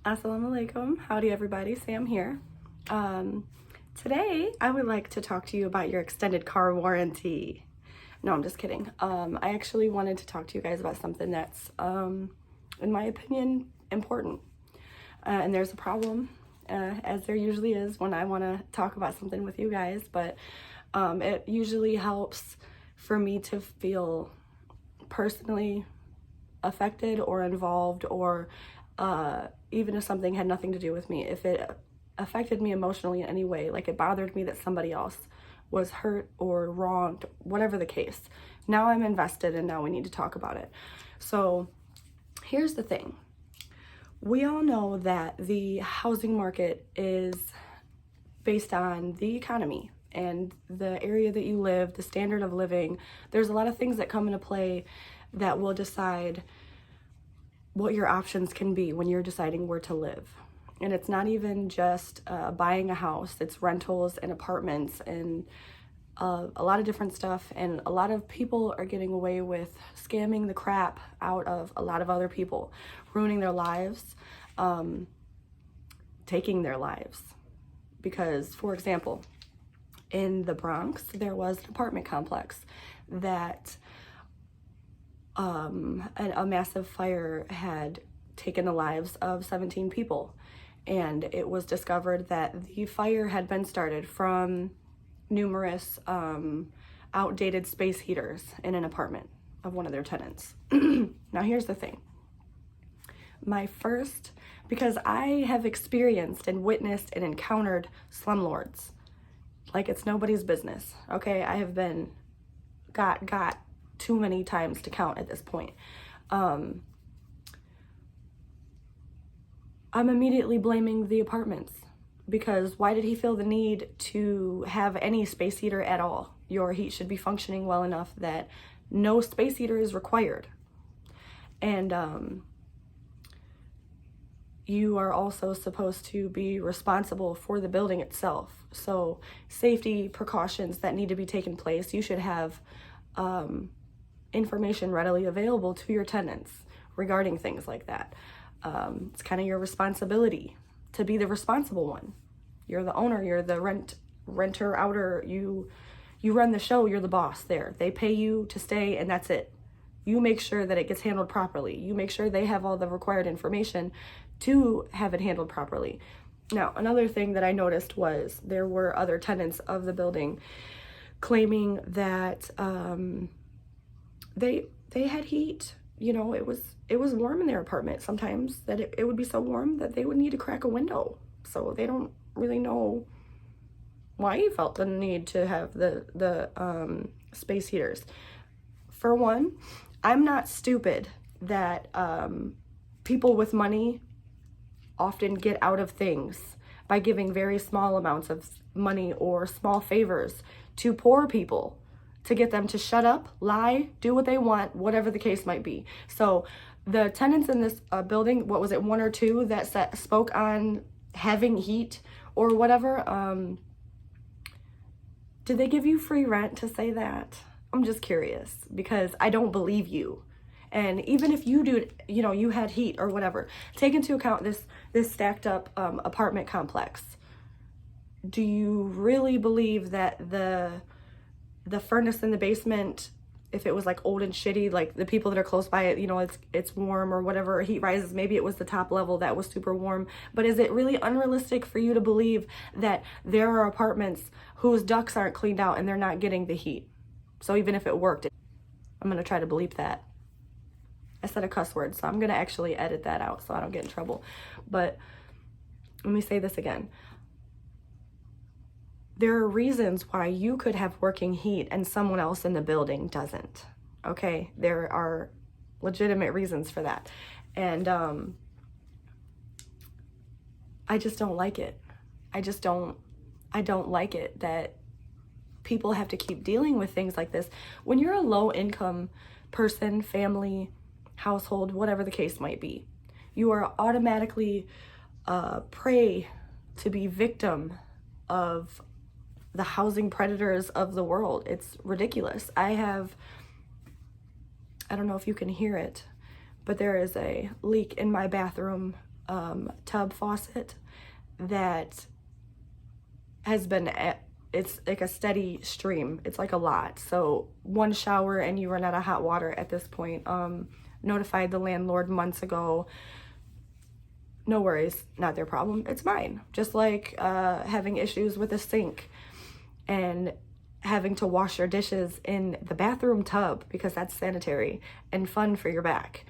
Assalamu alaikum. Howdy everybody, Sam here. Today I would like to talk to you about your extended car warranty. No, I'm just kidding. I actually wanted to talk to you guys about something that's, in my opinion, important. And there's a problem, as there usually is when I want to talk about something with you guys, but it usually helps for me to feel personally affected or involved, or even if something had nothing to do with me, if it affected me emotionally in any way, like it bothered me that somebody else was hurt or wronged, whatever the case. Now I'm invested and now we need to talk about it. So here's the thing. We all know that the housing market is based on the economy and the area that you live, the standard of living. There's a lot of things that come into play that will decide what your options can be when you're deciding where to live. And it's not even just buying a house, it's rentals and apartments and a lot of different stuff. And a lot of people are getting away with scamming the crap out of a lot of other people, ruining their lives, taking their lives. Because, for example, in the Bronx, there was an apartment complex that a massive fire had taken the lives of 17 people. And it was discovered that the fire had been started from numerous outdated space heaters in an apartment of one of their tenants. Now here's the thing. Because I have experienced and witnessed and encountered slumlords like it's nobody's business, okay? I have been got too many times to count at this point. I'm immediately blaming the apartments, because why did he feel the need to have any space heater at all? Your heat should be functioning well enough that no space heater is required. And you are also supposed to be responsible for the building itself. So safety precautions that need to be taken place, you should have information readily available to your tenants regarding things like that. It's kind of your responsibility to be the responsible one. You're the owner, you're the renter, outer, you run the show, you're the boss there. They pay you to stay and that's it. You make sure that it gets handled properly. You make sure they have all the required information to have it handled properly. Now, another thing that I noticed was there were other tenants of the building claiming that they had heat. You know, it was warm in their apartment sometimes, that it would be so warm that they would need to crack a window. So they don't really know why he felt the need to have the space heaters. For one, I'm not stupid that people with money often get out of things by giving very small amounts of money or small favors to poor people to get them to shut up, lie, do what they want, whatever the case might be. So the tenants in this building, what was it, one or two that spoke on having heat or whatever, did they give you free rent to say that? I'm just curious, because I don't believe you. And even if you do, you know, you had heat or whatever, take into account this stacked up apartment complex. Do you really believe that the furnace in the basement, if it was like old and shitty, like the people that are close by it, you know, it's warm or whatever, heat rises, maybe it was the top level that was super warm, but is it really unrealistic for you to believe that there are apartments whose ducts aren't cleaned out and they're not getting the heat? So even if it worked, I'm gonna try to bleep that. I said a cuss word, so I'm gonna actually edit that out so I don't get in trouble. But let me say this again. There are reasons why you could have working heat and someone else in the building doesn't, okay? There are legitimate reasons for that. And I just don't like it. I don't like it that people have to keep dealing with things like this. When you're a low income person, family, household, whatever the case might be, you are automatically prey to be victim of the housing predators of the world. It's ridiculous. I don't know if you can hear it, but there is a leak in my bathroom tub faucet that has been it's like a steady stream. It's like a lot. So one shower and you run out of hot water at this point. Notified the landlord months ago. No worries, not their problem. It's mine. Just like having issues with a sink and having to wash your dishes in the bathroom tub because that's sanitary and fun for your back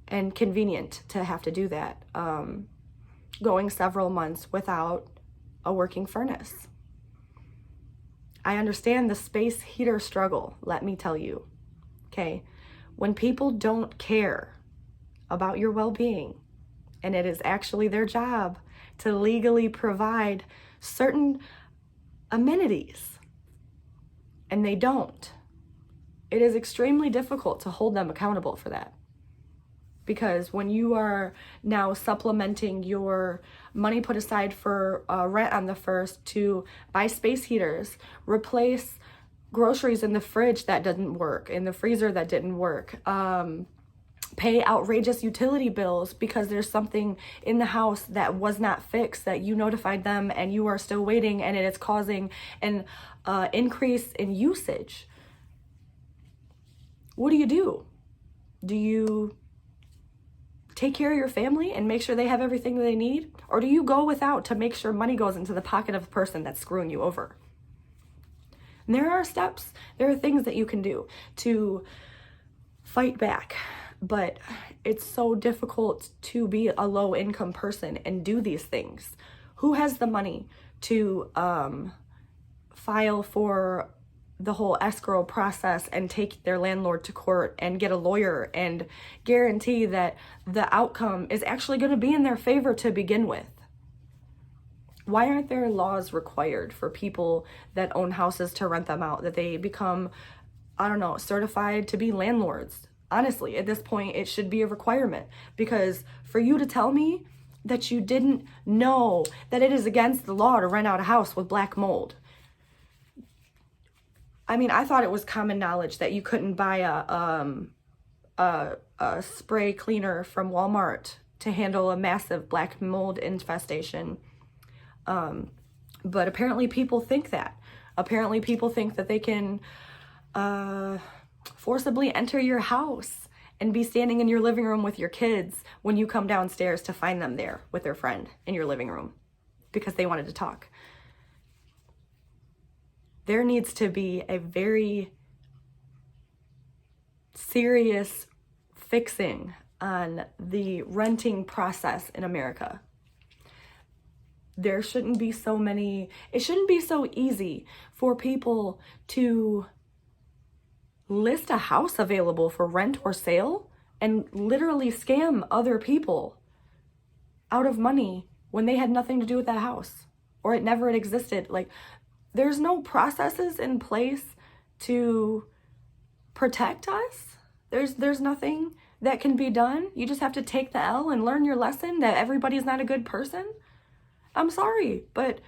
and convenient to have to do that. Going several months without a working furnace. I understand the space heater struggle, let me tell you, okay? When people don't care about your well-being, and it is actually their job to legally provide certain amenities, and they don't, it is extremely difficult to hold them accountable for that. Because when you are now supplementing your money put aside for rent on the first to buy space heaters, replace groceries in the fridge that didn't work, in the freezer that didn't work, pay outrageous utility bills because there's something in the house that was not fixed that you notified them and you are still waiting, and it is causing an increase in usage. What do? Do you take care of your family and make sure they have everything they need? Or do you go without to make sure money goes into the pocket of the person that's screwing you over? And there are steps, there are things that you can do to fight back, but it's so difficult to be a low income person and do these things. Who has the money to file for the whole escrow process and take their landlord to court and get a lawyer and guarantee that the outcome is actually going to be in their favor to begin with? Why aren't there laws required for people that own houses to rent them out, that they become, I don't know, certified to be landlords? Honestly, at this point, it should be a requirement, because for you to tell me that you didn't know that it is against the law to rent out a house with black mold. I mean, I thought it was common knowledge that you couldn't buy a spray cleaner from Walmart to handle a massive black mold infestation. But apparently people think that. Apparently people think that they can forcibly enter your house and be standing in your living room with your kids when you come downstairs to find them there with their friend in your living room because they wanted to talk. There needs to be a very serious fixing on the renting process in America. There shouldn't be so many, it shouldn't be so easy for people to list a house available for rent or sale and literally scam other people out of money when they had nothing to do with that house or it never had existed. Like, there's no processes in place to protect us. There's nothing that can be done. You just have to take the L and learn your lesson that everybody's not a good person. I'm sorry, but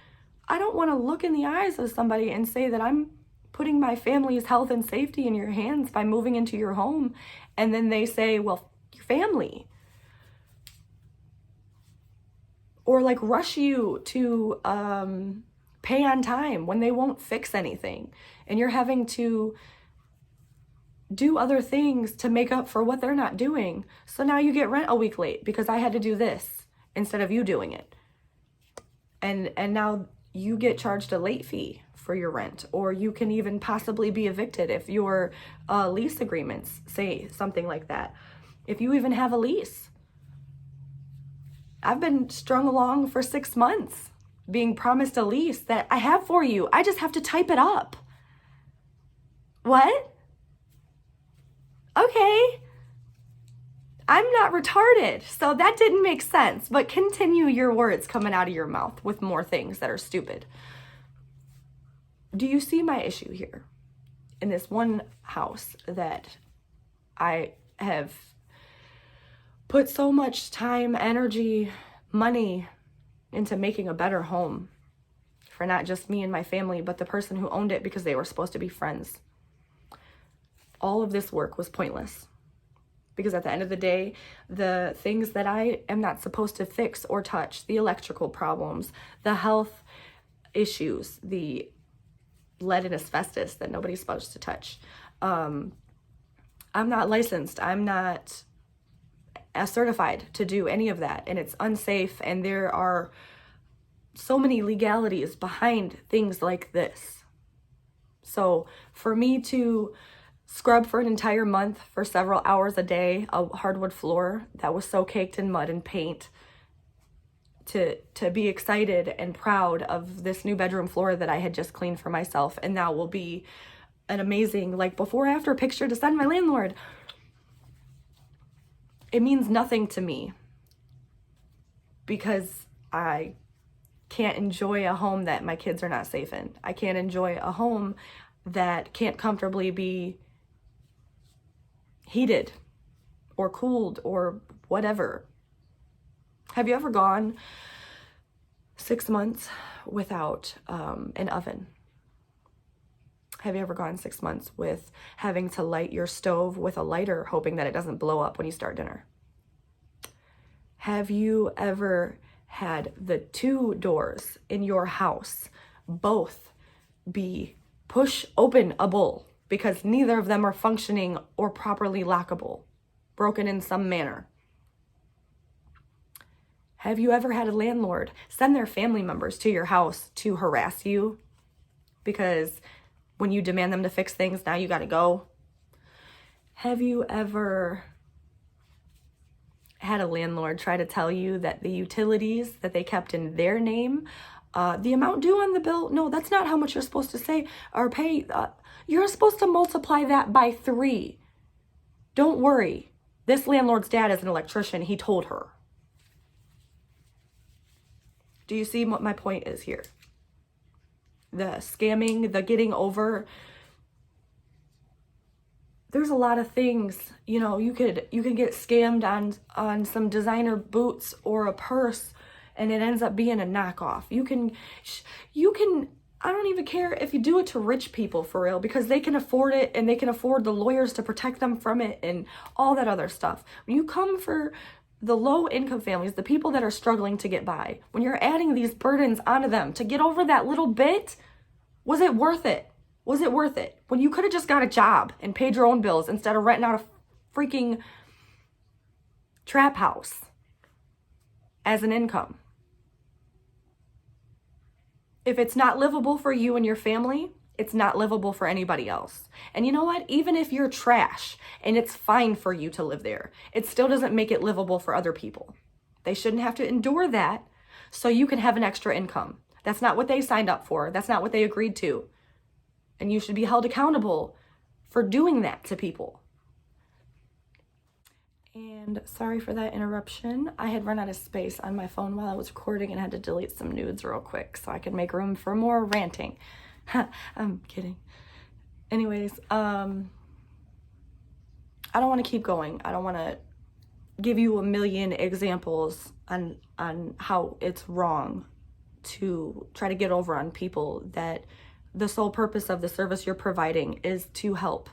I don't want to look in the eyes of somebody and say that I'm putting my family's health and safety in your hands by moving into your home, and then they say, well, your family. Or like rush you to pay on time when they won't fix anything, and you're having to do other things to make up for what they're not doing. So now you get rent a week late because I had to do this instead of you doing it. And now you get charged a late fee for your rent, or you can even possibly be evicted if your lease agreements say something like that. If you even have a lease. I've been strung along for 6 months being promised a lease that I have for you. I just have to type it up. What? Okay. I'm not retarded, so that didn't make sense, but continue your words coming out of your mouth with more things that are stupid. Do you see my issue here? In this one house that I have put so much time, energy, money into making a better home for not just me and my family, but the person who owned it because they were supposed to be friends. All of this work was pointless. Because at the end of the day, the things that I am not supposed to fix or touch, the electrical problems, the health issues, the lead and asbestos that nobody's supposed to touch. I'm not licensed. I'm not certified to do any of that. And it's unsafe. And there are so many legalities behind things like this. So for me to scrub for an entire month for several hours a day, a hardwood floor that was so caked in mud and paint, to be excited and proud of this new bedroom floor that I had just cleaned for myself, and now will be an amazing, like, before after picture to send my landlord. It means nothing to me because I can't enjoy a home that my kids are not safe in. I can't enjoy a home that can't comfortably be heated or cooled or whatever. Have you ever gone 6 months without an oven? Have you ever gone 6 months with having to light your stove with a lighter, hoping that it doesn't blow up when you start dinner? Have you ever had the 2 doors in your house both be push openable because neither of them are functioning or properly lockable, broken in some manner? Have you ever had a landlord send their family members to your house to harass you because when you demand them to fix things, now you gotta go? Have you ever had a landlord try to tell you that the utilities that they kept in their name, the amount due on the bill, no, that's not how much you're supposed to say or pay. You're supposed to multiply that by 3. Don't worry. This landlord's dad is an electrician. He told her. Do you see what my point is here? The scamming, the getting over. There's a lot of things, you know, you could get scammed on some designer boots or a purse and it ends up being a knockoff. You can, I don't even care if you do it to rich people for real, because they can afford it and they can afford the lawyers to protect them from it and all that other stuff. When you come for the low income families, the people that are struggling to get by, when you're adding these burdens onto them to get over that little bit, was it worth it? Was it worth it? When you could have just got a job and paid your own bills instead of renting out a freaking trap house as an income. If it's not livable for you and your family, it's not livable for anybody else. And you know what? Even if you're trash and it's fine for you to live there, it still doesn't make it livable for other people. They shouldn't have to endure that so you can have an extra income. That's not what they signed up for. That's not what they agreed to. And you should be held accountable for doing that to people. And sorry for that interruption. I had run out of space on my phone while I was recording and had to delete some nudes real quick so I could make room for more ranting. I'm kidding. Anyways, I don't want to keep going. I don't want to give you a million examples on how it's wrong to try to get over on people that the sole purpose of the service you're providing is to help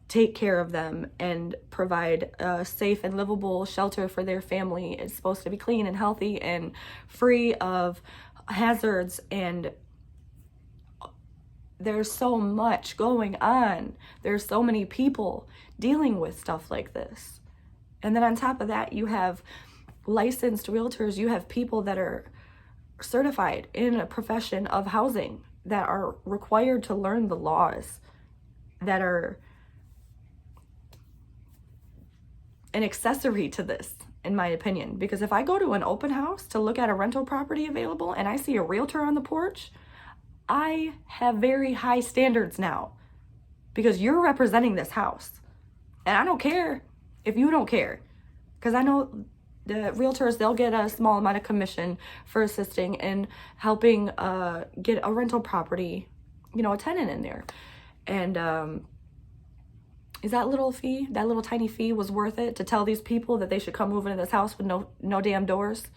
take care of them and provide a safe and livable shelter for their family. It's supposed to be clean and healthy and free of hazards, and there's so much going on. There's so many people dealing with stuff like this. And then on top of that, you have licensed realtors, you have people that are certified in a profession of housing that are required to learn the laws that are an accessory to this, in my opinion. Because if I go to an open house to look at a rental property available and I see a realtor on the porch, I have very high standards now because you're representing this house. And I don't care if you don't care, because I know the realtors, they'll get a small amount of commission for assisting and helping get a rental property, you know, a tenant in there. And is that little fee, that little tiny fee was worth it to tell these people that they should come move into this house with no damn doors?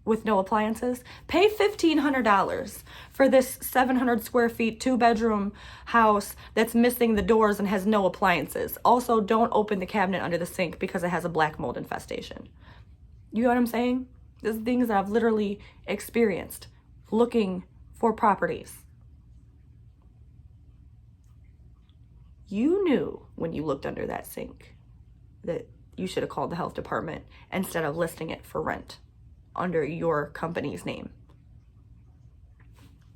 with no appliances? Pay $1,500 for this 700 square feet, 2-bedroom house that's missing the doors and has no appliances. Also, don't open the cabinet under the sink because it has a black mold infestation. You know what I'm saying? These are things that I've literally experienced looking for properties. You knew when you looked under that sink that you should have called the health department instead of listing it for rent under your company's name.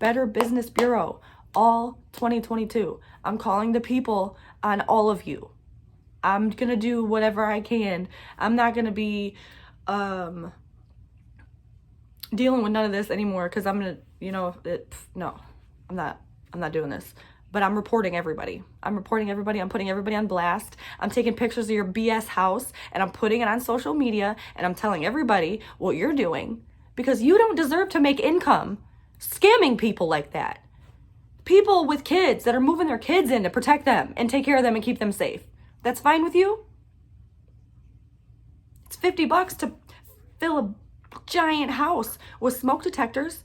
Better Business Bureau, all 2022. I'm calling the people on all of you. I'm going to do whatever I can. I'm not going to be dealing with none of this anymore because I'm going to, no, I'm not doing this. But I'm reporting everybody. I'm putting everybody on blast. I'm taking pictures of your BS house and I'm putting it on social media and I'm telling everybody what you're doing because you don't deserve to make income scamming people like that. People with kids that are moving their kids in to protect them and take care of them and keep them safe. That's fine with you? It's $50 to fill a giant house with smoke detectors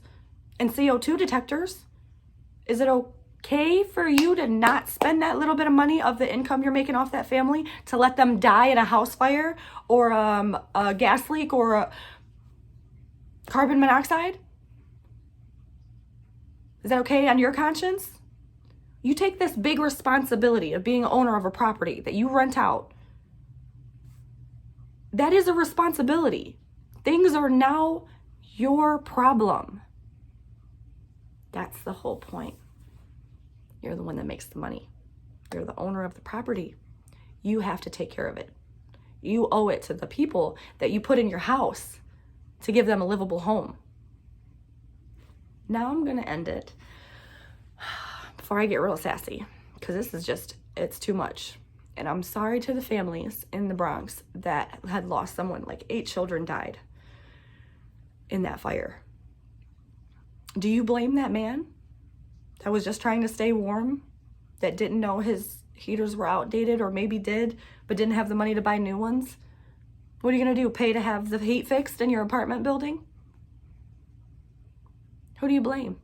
and CO2 detectors. Is it okay for you to not spend that little bit of money of the income you're making off that family to let them die in a house fire or a gas leak or a carbon monoxide? Is that okay on your conscience? You take this big responsibility of being owner of a property that you rent out. That is a responsibility. Things are now your problem. That's the whole point. You're the one that makes the money. You're the owner of the property. You have to take care of it. You owe it to the people that you put in your house to give them a livable home. Now I'm going to end it before I get real sassy because this is just, it's too much. And I'm sorry to the families in the Bronx that had lost someone, like 8 children died in that fire. Do you blame that man that was just trying to stay warm, that didn't know his heaters were outdated or maybe did, but didn't have the money to buy new ones? What are you going to do? Pay to have the heat fixed in your apartment building? Who do you blame?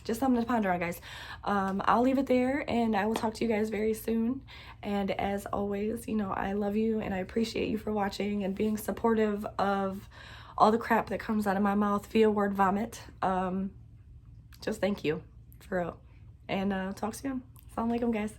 Just something to ponder on, guys. I'll leave it there and I will talk to you guys very soon. And as always, I love you and I appreciate you for watching and being supportive of all the crap that comes out of my mouth via word vomit. Just thank you, for real. And talk soon. Assalamu alaikum, guys.